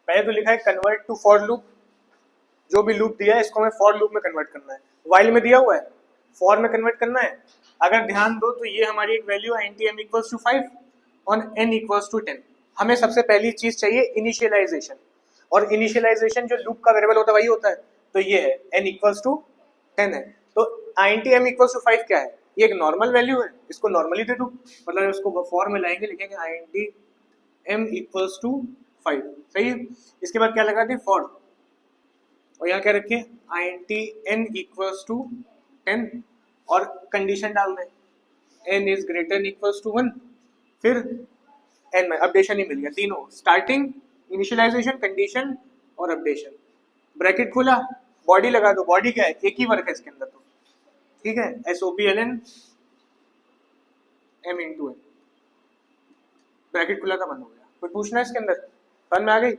पहले तो लिखा है कन्वर्ट टू फॉर लूप, जो भी लूप दिया है इसको हमें फॉर लूप में कन्वर्ट करना है। वाइल में दिया हुआ है फॉर में कन्वर्ट करना है। अगर ध्यान दो तो ये हमारी एक वैल्यू है एन इक्वल्स टू 5 और एन इक्वल्स टू 10। हमें सबसे पहली चीज चाहिए इनिशियलाइजेशन, और इनिशियलाइजेशन जो लूप का वेरिएबल होता है वही होता है, तो ये है एन इक्वल्स टू 10 है। तो INT m इक्वल्स टू 5 क्या है, ये एक नॉर्मल वैल्यू है, इसको नॉर्मली दे दूं, मतलब इसको फॉर में लाएंगे, लिखेंगे INT m इक्वल्स टू 5, सही है। इसके बाद क्या लगा दें फॉर, और यहाँ क्या रखें INT n इक्वल्स टू 10 और कंडीशन डाल दें n is greater equals to 1, फिर n में अपडेशन ही मिल गया, तीनों स्टार्टिंग, इनिशियलाइजेशन, कंडीशन और अपडेशन। ब्रैकेट खुला, बॉडी लगा दो, बॉडी क्या है, एक ही वर्क है इसके अंदर, तो ठीक है SOPLN m into n, bracket खुला था बंद हो गया। कोई पूछना है इसके अंदर, समझ में आ गई।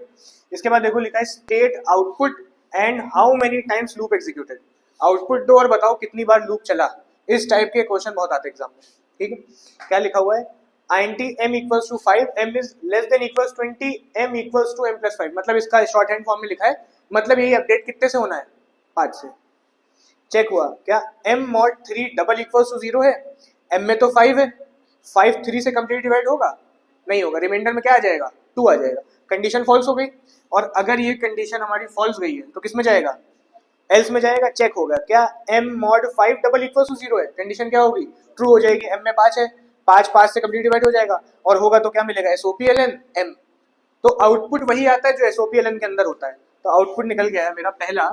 इसके बाद देखो लिखा है state output and how many times loop executed, output दो और बताओ कितनी बार लूप चला। इस टाइप के क्वेश्चन बहुत आते हैं एग्जाम में, ठीक है। क्या लिखा हुआ है INT m equals to 5, m is less than equals 20, m equals to m plus 5, मतलब इसका शॉर्ट हैंड फॉर्म में लिखा है, मतलब यही अपडेट कितने से होना है, 5 से। चेक हुआ क्या m mod 3 double equals to 0 है, m में तो 5 है, 5 3 से कंप्लीट डिवाइड होगा नहीं होगा, रिमाइंडर में क्या आ जाएगा 2 आ जाएगा, कंडीशन फॉल्स हो गई। और अगर ये कंडीशन हमारी फॉल्स गई है तो किस में जाएगा, एल्स में जाएगा। चेक होगा क्या m mod 5 double equals to 0 है, कंडीशन क्या होगी ट्रू हो जाएगी, m में 5 है, 5 से कंप्लीट डिवाइड हो जाएगा, और होगा तो क्या मिलेगा SOPLN m। तो आउटपुट वही आता है जो SOPLN के अंदर होता है, तो आउटपुट निकल गया है मेरा पहला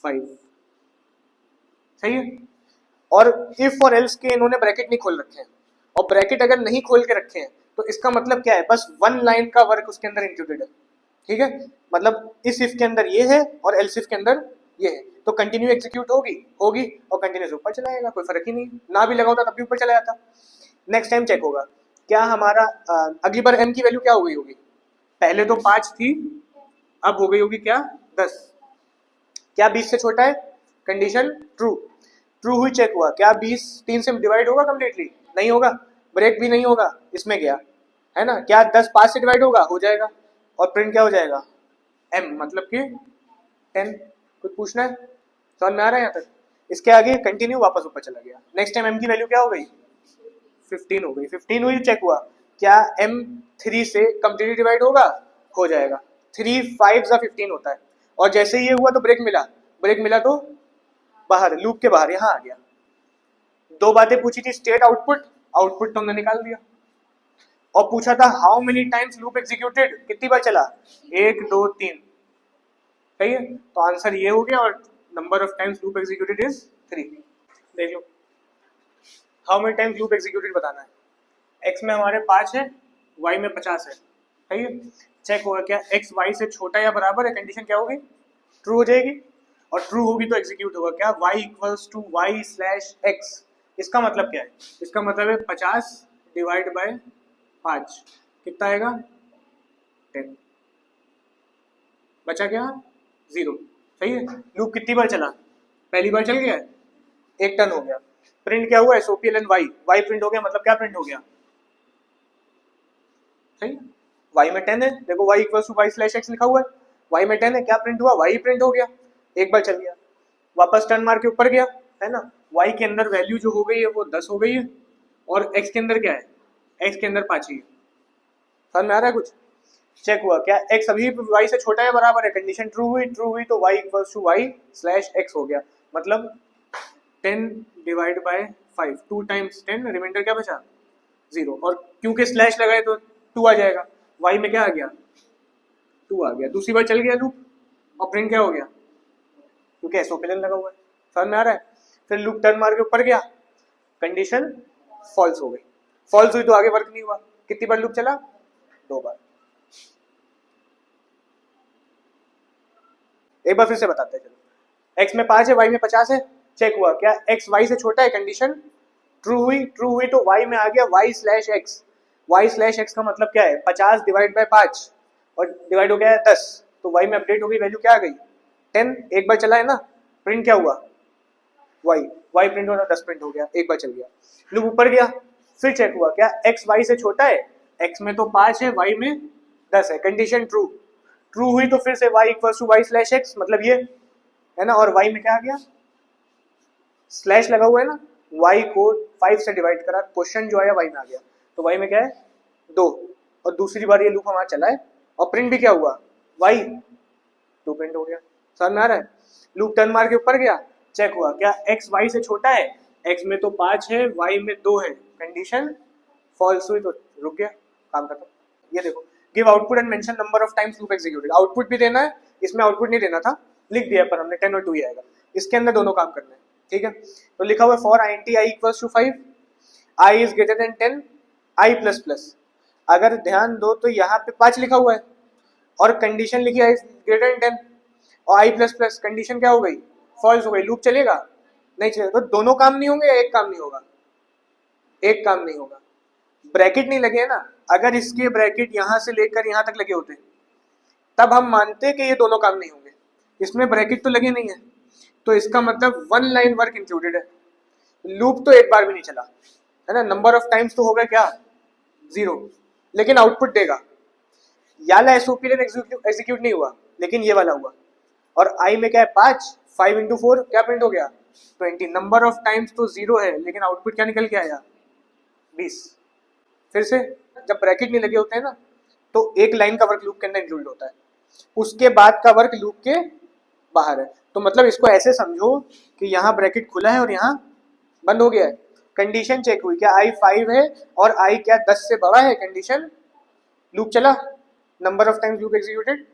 5, सही है। और इफ और एल्स के इन्होंने ब्रैकेट नहीं खोल रखे हैं, और ब्रैकेट अगर नहीं खोल के रखे हैं तो इसका मतलब क्या है, बस 1 लाइन का वर्क उसके अंदर इंक्लूडेड है, ठीक है। मतलब इस इफ के अंदर ये है और एल्स इफ के अंदर ये है, तो कंटिन्यू एग्जीक्यूट होगी और कंटिन्यूस ऊपर चला जाएगा, कोई फर्क ही नहीं, ना भी लगा होता तब भी ऊपर चला जाता। नेक्स्ट टाइम चेक होगा क्या हमारा अगली बार m की वैल्यू क्या हो गई होगी, पहले तो 5 थी, अब हो गई होगी क्या 10, क्या 20 से छोटा है, कंडीशन ट्रू हुई। चेक हुआ क्या 20 3 से डिवाइड होगा कम्प्लीटली, नहीं होगा, ब्रेक भी नहीं होगा, इसमें गया है ना। क्या 10 5 से डिवाइड होगा, हो जाएगा, और प्रिंट क्या हो जाएगा m, मतलब कि 10। कुछ पूछना है, समझ में आ रहा है यहाँ तक। इसके आगे कंटिन्यू वापस ऊपर चला गया। नेक्स्ट टाइम m की वैल्यू क्या हो गई 15 हो गई, 15 हुई। चेक हुआ क्या m 3 से कंप्लीटली डिवाइड होगा, हो जाएगा, 3 5 सा 15 होता है, और जैसे ही ये हुआ तो ब्रेक मिला तो बाहर, लूप के बाहर यहाँ आ गया। दो बातें पूछी थी, स्टेट आउटपुट तो हमने निकाल दिया, और पूछा था how many times loop executed, कितनी बार चला 1 2 3, सही है। तो आंसर ये हो गया, और number of times loop executed is 3। देख लो how many times loop executed बताना है। x में हमारे 5 है, y में 50 है, सही है। चेक होगा क्या x y से छोटा या बराबर है, कंडीशन क्या होगी ट्रू हो जाएगी, और ट्रू होगी तो एग्जीक्यूट होगा क्या y equals to y slash x। इसका मतलब क्या है, इसका मतलब है 50 डिवाइड बाय 5 कितना आएगा 10, बचा क्या 0, सही है। लूप कितनी बार चला, पहली बार चल गया, 1 टर्न हो गया। प्रिंट क्या हुआ SOPLN y प्रिंट हो गया, मतलब क्या प्रिंट हो गया, सही, y में 10 है, देखो y equals to y slash x लिखा हुआ है, y में 10 है, क्या प्रिंट हुआ y प्रिंट हो गया, एक बार चल गया, वापस टर्न मार के ऊपर गया, है ना। y के अंदर वैल्यू जो हो गई है वो 10 हो गई है, और x के अंदर क्या है, x के अंदर 5 ही है, समझ में आ रहा है कुछ। चेक हुआ क्या x अभी y से छोटा है बराबर है, कंडीशन ट्रू हुई तो y equals to y slash x हो गया, मतलब 10 डिवाइड बाय 5, 2 टाइम्स 10, रिमाइंडर क्या बचा 0, और क्योंकि स्लैश लगाए तो 2 आ जाएगा, y में क्या आ गया 2 आ गया, दूसरी बार चल गया लूप, और प्रिंट क्या हो गया, क्योंकि SOPLN लगा हुआ है, समझ में आ रहा है। फिर लूप टर्न मार के ऊपर गया, कंडीशन फॉल्स हो गई, फॉल्स हुई तो आगे वर्क नहीं हुआ, कितनी बार लूप चला 2 बार। एक बार फिर से बताते हैं, चलो x में 5 है, y में 50 है। चेक हुआ क्या x y से छोटा है, कंडीशन ट्रू हुई तो y में आ गया y स्लैश x का मतलब क्या है 50 डिवाइड बाय 5, और डिवाइड हो गया है 10, तो y में अपडेट हो गई, वैल्यू क्या आ गई 10, एक बार चला है ना, प्रिंट क्या हुआ y प्रिंट हुआ, 10 प्रिंट हो गया, एक बार चल गया, लूप ऊपर गया। फिर चेक हुआ क्या x y से छोटा है, x में तो 5 है, y में 10 है, कंडीशन ट्रू, ट्रू हुई तो फिर से y equals to Y slash X, मतलब ये है ना, और y में क्या आ गया, स्लैश लगा हुआ है ना, y को 5 से डिवाइड करा, क्वेश्चन जो आया y में आ गया, तो y में क्या है 2, और दूसरी बार ये लूप हमारा चला है और प्रिंट भी क्या हुआ y 2 प्रिंट हो गया। समझ में आ रहा है? लूप टर्न मार के ऊपर गया, चेक हुआ क्या x y से छोटा है, x में तो 5 है, y में 2 है, कंडीशन फॉल्स हुई तो रुक गया, काम खत्म। ये देखो, give output and mention number of times loop executed, output भी देना है, इसमें आउटपुट नहीं देना था, लिख दिया पर हमने 10 और 2 ही आएगा, इसके अंदर दोनों काम करना है, ठीक है। तो लिखा हुआ for int i equals to 5, i is greater than 10, i plus plus, अगर ध्यान दो तो यहाँ पे 5 लिखा हुआ है और कंडीशन लिखी है ग्रेटर देन 10 और i प्लस प्लस, कंडीशन क्या हो गई, फॉल्स हो गई, लूप चलेगा नहीं चलेगा, तो दोनों काम नहीं होंगे या एक काम नहीं होगा, एक काम नहीं होगा, ब्रैकेट नहीं लगे है ना, अगर इसके ब्रैकेट यहाँ से लेकर यहाँ तक लगे होते तब हम मानते कि ये दोनों काम नहीं होंगे, इसमें ब्रैकेट तो लगे नहीं है, तो इसका मतलब 1 लाइन वर्क इंक्लूडेड है, लूप तो एक बार भी नहीं चला है ना, नंबर ऑफ टाइम्स तो होगा क्या 0, लेकिन आउटपुट देगा, या वाला एसओपी एग्जीक्यूट नहीं हुआ लेकिन ये वाला हुआ, और आई में क्या है 5 इंटू 4 क्या प्रिंट हो गया 20, नंबर ऑफ टाइम्स तो 0 है लेकिन आउटपुट क्या निकल के आया 20। फिर से जब ब्रैकेट नहीं लगे होते हैं ना तो एक लाइन का वर्क लूप के अंदर इंक्लूड होता है, उसके बाद का वर्क लूप के बाहर है, तो मतलब इसको ऐसे समझो कि यहाँ ब्रैकेट खुला है और यहाँ बंद हो गया है, कंडीशन चेक हुई क्या आई 5 है और आई क्या 10 से बड़ा है, कंडीशन लूप चला, number of times loop executed,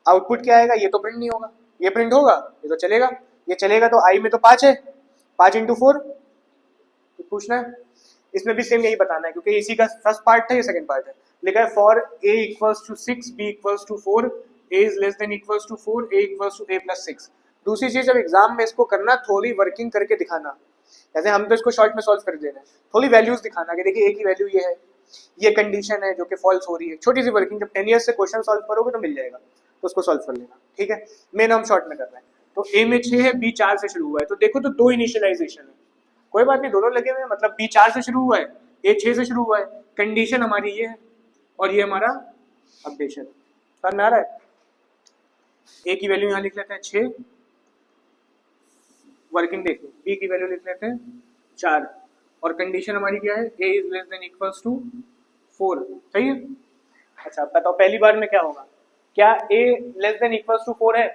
output क्या आएगा, ये तो प्रिंट नहीं होगा, ये प्रिंट होगा, ये तो चलेगा, ये चलेगा, तो आई में तो 5 है, 5 इंटू 4, तो पूछना है, इसमें भी सेम यही बताना है क्योंकि इसी का फर्स्ट पार्ट है, ये सेकंड पार्ट है, लिखा है for a equals to 6 b equals to 4 a is less than equals to 4 a equals to a plus 6। दूसरी चीज जब एग्जाम में इसको करना थोड़ी वर्किंग करके दिखाना, जैसे हम तो इसको शॉर्ट में सॉल्व कर दे रहे हैं, थोड़ी वैल्यूज दिखाना कि देखिए a की वैल्यू ये है, ये कंडीशन है जो कि फॉल्स हो रही है, छोटी सी वर्किंग, जब 10 ईयर्स से क्वेश्चन सॉल्व करोगे तो मिल जाएगा, तो उसको सॉल्व कर लेना, ठीक है। मेन हम शॉर्ट में कर रहे हैं, तो a में 6 है, b 4 से शुरू हुआ है, तो देखो तो 2 इनिशियलाइजेशन है, कोई बात नहीं, दोनों लगे हुए हैं, मतलब b 4 से शुरू हुआ है, a 6 से शुरू हुआ है, कंडीशन हमारी ये है और ये हमारा अपडेशन, समझ में आ रहा है। a की वैल्यू यहाँ लिख लेते हैं 6, वर्किंग देखो, b की वैल्यू लिख लेते हैं 4, और कंडीशन हमारी क्या है, a is less than equals to 4, सही है। अच्छा बताओ पहली बार में क्या होगा, क्या a less than equals to 4 है,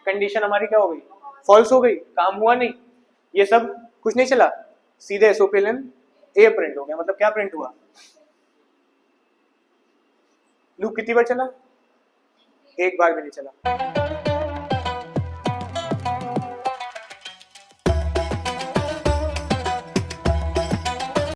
कंडीशन हमारी क्या हो गई, फॉल्स हो गई, काम हुआ नहीं, ये सब कुछ नहीं चला, सीधे एसओपीएलएन a प्रिंट हो गया, मतलब क्या प्रिंट हुआ, लूप कितनी बार चला, एक बार भी नहीं चला।